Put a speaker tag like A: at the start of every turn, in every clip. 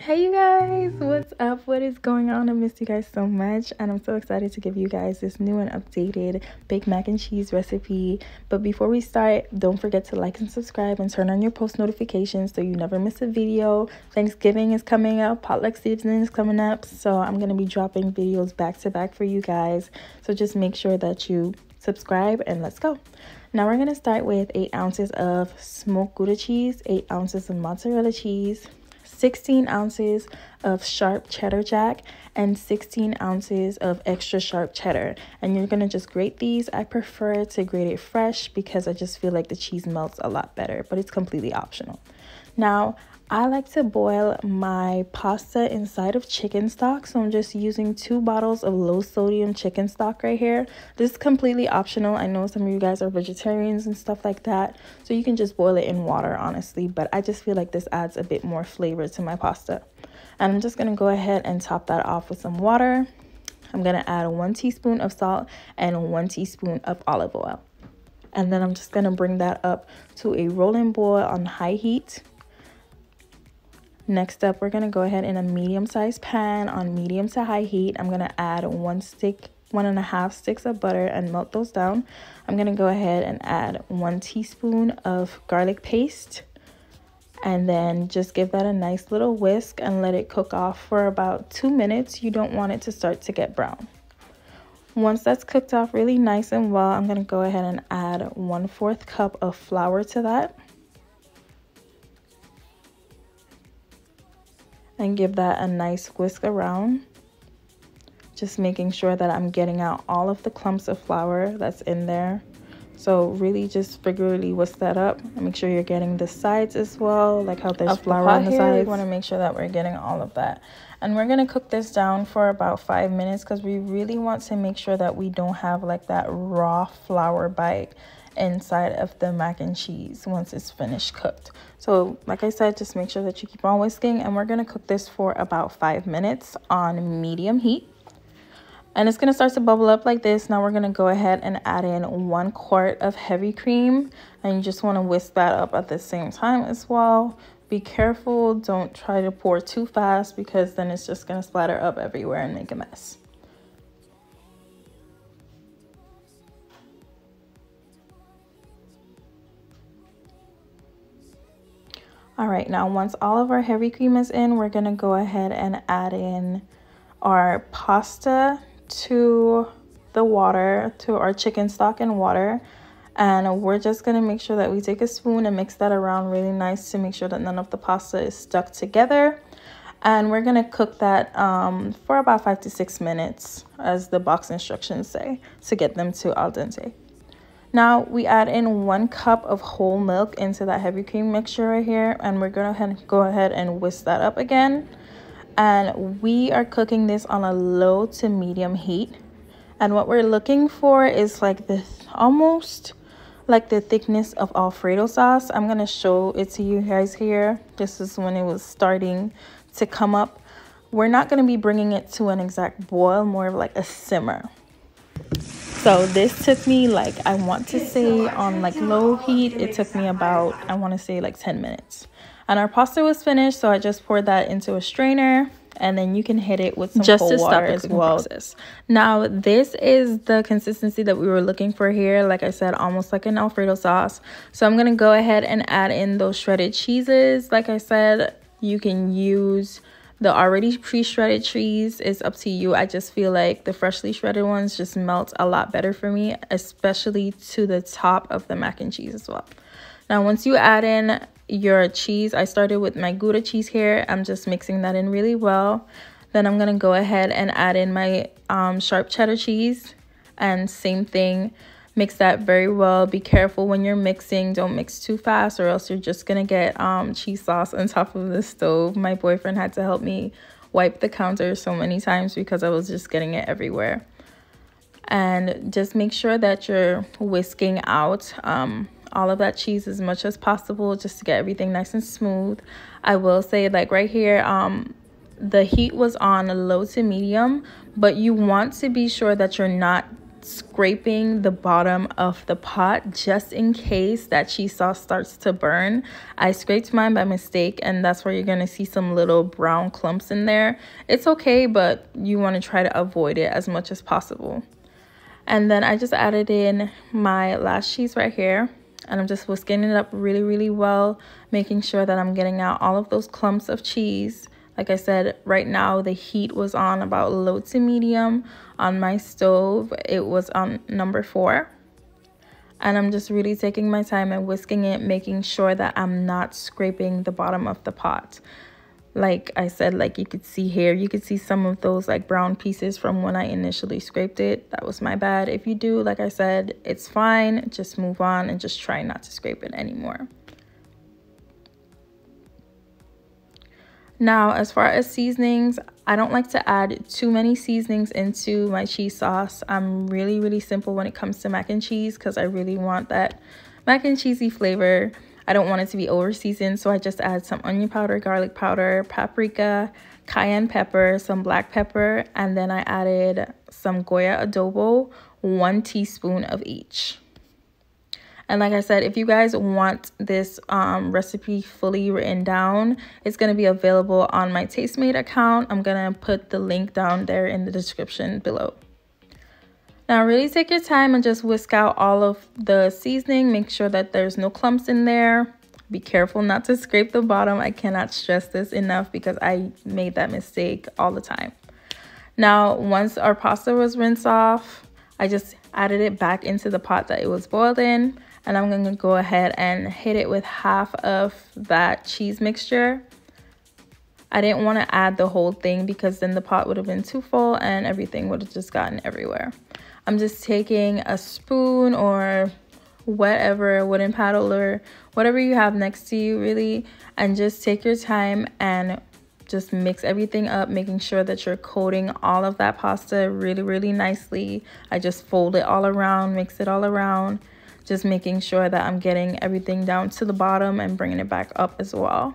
A: Hey you guys, what's up? What is going on? I missed you guys so much, and I'm so excited to give you guys this new and updated baked mac and cheese recipe. But before we start, don't forget to like and subscribe and turn on your post notifications so you never miss a video. Thanksgiving is coming up, potluck season is coming up, so I'm going to be dropping videos back to back for you guys. So just make sure that you subscribe and let's go. Now we're going to start with 8 ounces of smoked Gouda cheese, 8 ounces of mozzarella cheese, 16 ounces of sharp cheddar jack, and 16 ounces of extra sharp cheddar. And you're gonna just grate these. I prefer to grate it fresh because I just feel like the cheese melts a lot better, but it's completely optional. Now I like to boil my pasta inside of chicken stock, so I'm just using 2 bottles of low sodium chicken stock right here. This is completely optional. I know some of you guys are vegetarians and stuff like that, so you can just boil it in water, honestly, but I just feel like this adds a bit more flavor to my pasta. And I'm just gonna go ahead and top that off with some water. I'm gonna add 1 teaspoon of salt and 1 teaspoon of olive oil. And then I'm just gonna bring that up to a rolling boil on high heat. Next up, we're gonna go ahead in a medium-sized pan on medium to high heat. I'm gonna add 1.5 sticks of butter and melt those down. I'm gonna go ahead and add 1 teaspoon of garlic paste, and then just give that a nice little whisk and let it cook off for about 2 minutes. You don't want it to start to get brown. Once that's cooked off really nice and well, I'm gonna go ahead and add 1/4 cup of flour to that. And give that a nice whisk around, just making sure that I'm getting out all of the clumps of flour that's in there. So really just regularly whisk that up and make sure you're getting the sides as well, like how there's flour on the sides. We want to make sure that we're getting all of that. And we're going to cook this down for about 5 minutes because we really want to make sure that we don't have like that raw flour bite inside of the mac and cheese once it's finished cooked. So like I said, just make sure that you keep on whisking, and we're going to cook this for about 5 minutes on medium heat. And it's going to start to bubble up like this. Now we're going to go ahead and add in 1 quart of heavy cream, and you just want to whisk that up at the same time as well. Be careful, don't try to pour too fast because then it's just going to splatter up everywhere and make a mess. All right, now once all of our heavy cream is in, we're gonna go ahead and add in our pasta to the water, to our chicken stock and water. And we're just gonna make sure that we take a spoon and mix that around really nice to make sure that none of the pasta is stuck together. And we're gonna cook that for about 5 to 6 minutes, as the box instructions say, to get them to al dente. Now we add in 1 cup of whole milk into that heavy cream mixture right here, and we're gonna go ahead and whisk that up again. And we are cooking this on a low to medium heat. And what we're looking for is like this, almost like the thickness of Alfredo sauce. I'm gonna show it to you guys here. This is when it was starting to come up. We're not gonna be bringing it to an exact boil, more of like a simmer. So this took me, like, I want to say on like low heat, it took me about, I want to say like 10 minutes. And our pasta was finished, so I just poured that into a strainer, and then you can hit it with some cold water as well. Now this is the consistency that we were looking for here. Like I said, almost like an Alfredo sauce. So I'm going to go ahead and add in those shredded cheeses. Like I said, you can use the already pre-shredded cheese. It's up to you. I just feel like the freshly shredded ones just melt a lot better for me, especially to the top of the mac and cheese as well. Now once you add in your cheese, I started with my Gouda cheese here. I'm just mixing that in really well. Then I'm gonna go ahead and add in my sharp cheddar cheese, and same thing, mix that very well. Be careful when you're mixing, don't mix too fast or else you're just gonna get cheese sauce on top of the stove. My boyfriend had to help me wipe the counter so many times because I was just getting it everywhere. And just make sure that you're whisking out all of that cheese as much as possible, just to get everything nice and smooth. I will say, like right here, the heat was on low to medium, but you want to be sure that you're not scraping the bottom of the pot just in case that cheese sauce starts to burn. I scraped mine by mistake, and that's where you're going to see some little brown clumps in there. It's okay, but you want to try to avoid it as much as possible. And then I just added in my last cheese right here, and I'm just whisking it up really, really well, making sure that I'm getting out all of those clumps of cheese. Like I said, right now the heat was on about low to medium on my stove. It was on number 4. And I'm just really taking my time and whisking it, making sure that I'm not scraping the bottom of the pot. Like I said, like you could see here, you could see some of those like brown pieces from when I initially scraped it. That was my bad. If you do, like I said, it's fine. Just move on and just try not to scrape it anymore. Now, as far as seasonings, I don't like to add too many seasonings into my cheese sauce. I'm really, really simple when it comes to mac and cheese because I really want that mac and cheesy flavor. I don't want it to be over seasoned, so I just add some onion powder, garlic powder, paprika, cayenne pepper, some black pepper, and then I added some Goya adobo, 1 teaspoon of each. And like I said, if you guys want this recipe fully written down, it's going to be available on my Tastemade account. I'm going to put the link down there in the description below. Now really take your time and just whisk out all of the seasoning. Make sure that there's no clumps in there. Be careful not to scrape the bottom. I cannot stress this enough because I made that mistake all the time. Now, once our pasta was rinsed off, I just added it back into the pot that it was boiled in. And I'm going to go ahead and hit it with half of that cheese mixture. I didn't want to add the whole thing because then the pot would have been too full and everything would have just gotten everywhere. I'm just taking a spoon or whatever, wooden paddle or whatever you have next to you really, and just take your time and just mix everything up, making sure that you're coating all of that pasta really, really nicely. I just fold it all around, mix it all around, just making sure that I'm getting everything down to the bottom and bringing it back up as well.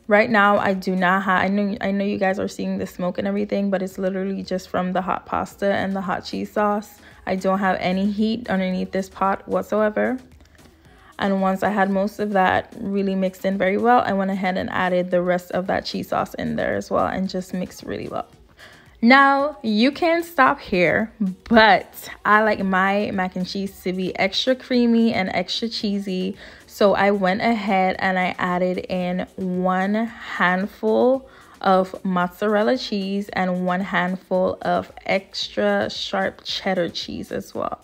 A: Right now, I do not have, I know you guys are seeing the smoke and everything, but it's literally just from the hot pasta and the hot cheese sauce. I don't have any heat underneath this pot whatsoever. And once I had most of that really mixed in very well, I went ahead and added the rest of that cheese sauce in there as well and just mixed really well. Now, you can stop here, but I like my mac and cheese to be extra creamy and extra cheesy. So I went ahead and I added in 1 handful of mozzarella cheese and 1 handful of extra sharp cheddar cheese as well.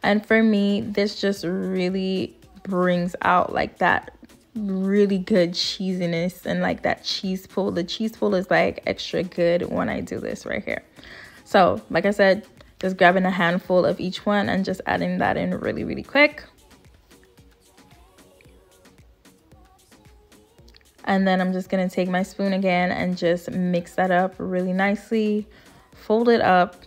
A: And for me, this just really brings out like that really good cheesiness and like that cheese pull. The cheese pull is like extra good when I do this right here. So like I said, just grabbing a handful of each one and just adding that in really, really quick. And then I'm just going to take my spoon again and just mix that up really nicely, fold it up.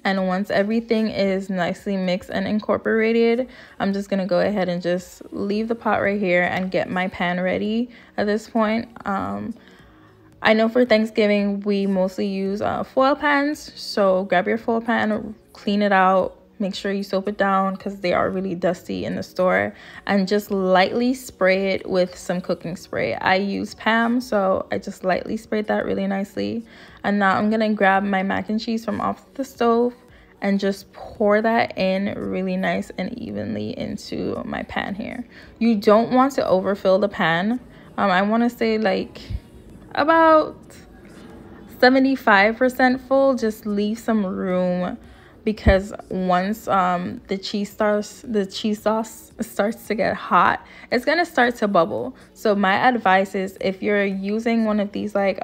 A: And once everything is nicely mixed and incorporated, I'm just going to go ahead and just leave the pot right here and get my pan ready at this point. I know for Thanksgiving, we mostly use foil pans. So grab your foil pan, clean it out. Make sure you soap it down because they are really dusty in the store, and just lightly spray it with some cooking spray. I use Pam, so I just lightly sprayed that really nicely. And now I'm gonna grab my mac and cheese from off the stove and just pour that in really nice and evenly into my pan here. You don't want to overfill the pan. I want to say like about 75% full. Just leave some room, because once the cheese sauce starts to get hot, it's gonna start to bubble. So my advice is, if you're using one of these like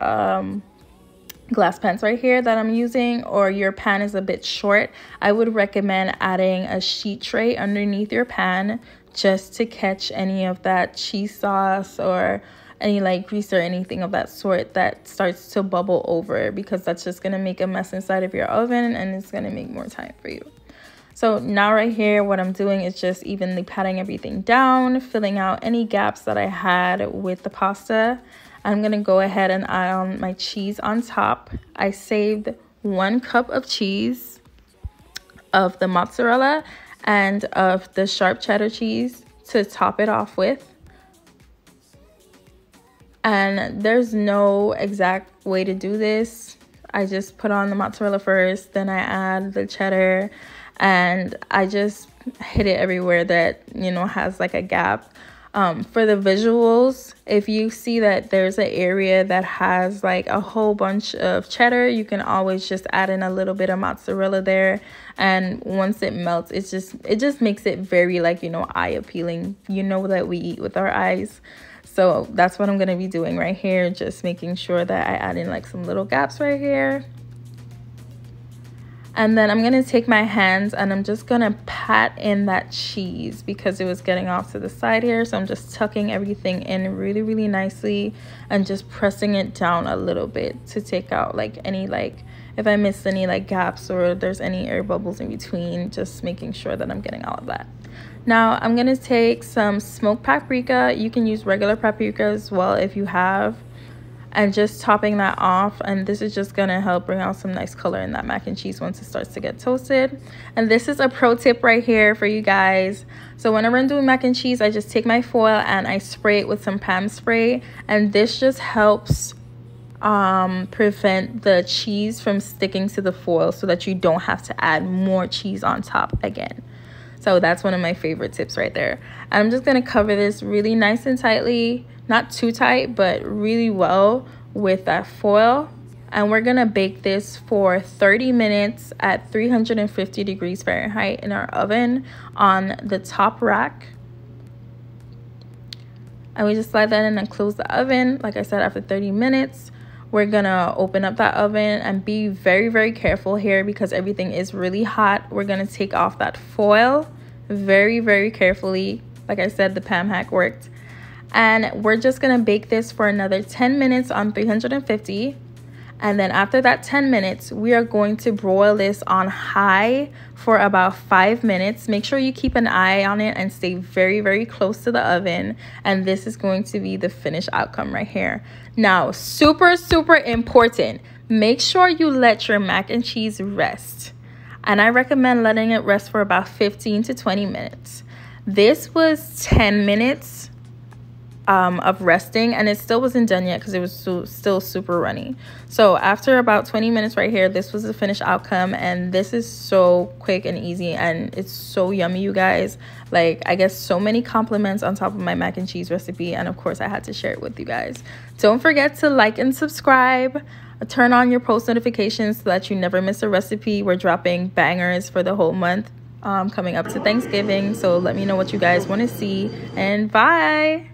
A: glass pans right here that I'm using, or your pan is a bit short, I would recommend adding a sheet tray underneath your pan just to catch any of that cheese sauce or any like grease or anything of that sort that starts to bubble over, because that's just gonna make a mess inside of your oven and it's gonna make more time for you. So now right here, what I'm doing is just evenly patting everything down, filling out any gaps that I had with the pasta. I'm gonna go ahead and add on my cheese on top. I saved 1 cup of cheese, of the mozzarella, and of the sharp cheddar cheese to top it off with. And there's no exact way to do this. I just put on the mozzarella first, then I add the cheddar, and I just hit it everywhere that, you know, has like a gap. For the visuals, if you see that there's an area that has like a whole bunch of cheddar, you can always just add in a little bit of mozzarella there. And once it melts, it just makes it very, like, you know, eye appealing. You know that we eat with our eyes. So that's what I'm going to be doing right here. Just making sure that I add in like some little gaps right here. And then I'm going to take my hands and I'm just going to pat in that cheese because it was getting off to the side here. So I'm just tucking everything in really, really nicely and just pressing it down a little bit to take out like any, like, if I missed any like gaps or there's any air bubbles in between, just making sure that I'm getting all of that. Now I'm going to take some smoked paprika. You can use regular paprika as well if you have. And just topping that off, and this is just gonna help bring out some nice color in that mac and cheese once it starts to get toasted. And this is a pro tip right here for you guys. So whenever I'm doing mac and cheese, I just take my foil and I spray it with some Pam spray, and this just helps prevent the cheese from sticking to the foil so that you don't have to add more cheese on top again. So that's one of my favorite tips right there. I'm just gonna cover this really nice and tightly, not too tight, but really well with that foil. And we're gonna bake this for 30 minutes at 350 degrees Fahrenheit in our oven on the top rack. And we just slide that in and close the oven. Like I said, after 30 minutes, we're gonna open up that oven and be very, very careful here because everything is really hot. We're gonna take off that foil very, very carefully. Like I said, the Pam hack worked. And we're just gonna bake this for another 10 minutes on 350. And then after that 10 minutes, we are going to broil this on high for about 5 minutes. Make sure you keep an eye on it and stay very, very close to the oven. And this is going to be the finished outcome right here. Now, super, super important. Make sure you let your mac and cheese rest. And I recommend letting it rest for about 15 to 20 minutes. This was 10 minutes of resting, and it still wasn't done yet because it was still super runny. So after about 20 minutes right here, this was the finished outcome, and this is so quick and easy, and it's so yummy, you guys. Like, I get so many compliments on top of my mac and cheese recipe, and of course I had to share it with you guys. Don't forget to like and subscribe. Turn on your post notifications so that you never miss a recipe. We're dropping bangers for the whole month coming up to Thanksgiving, so let me know what you guys want to see, and bye.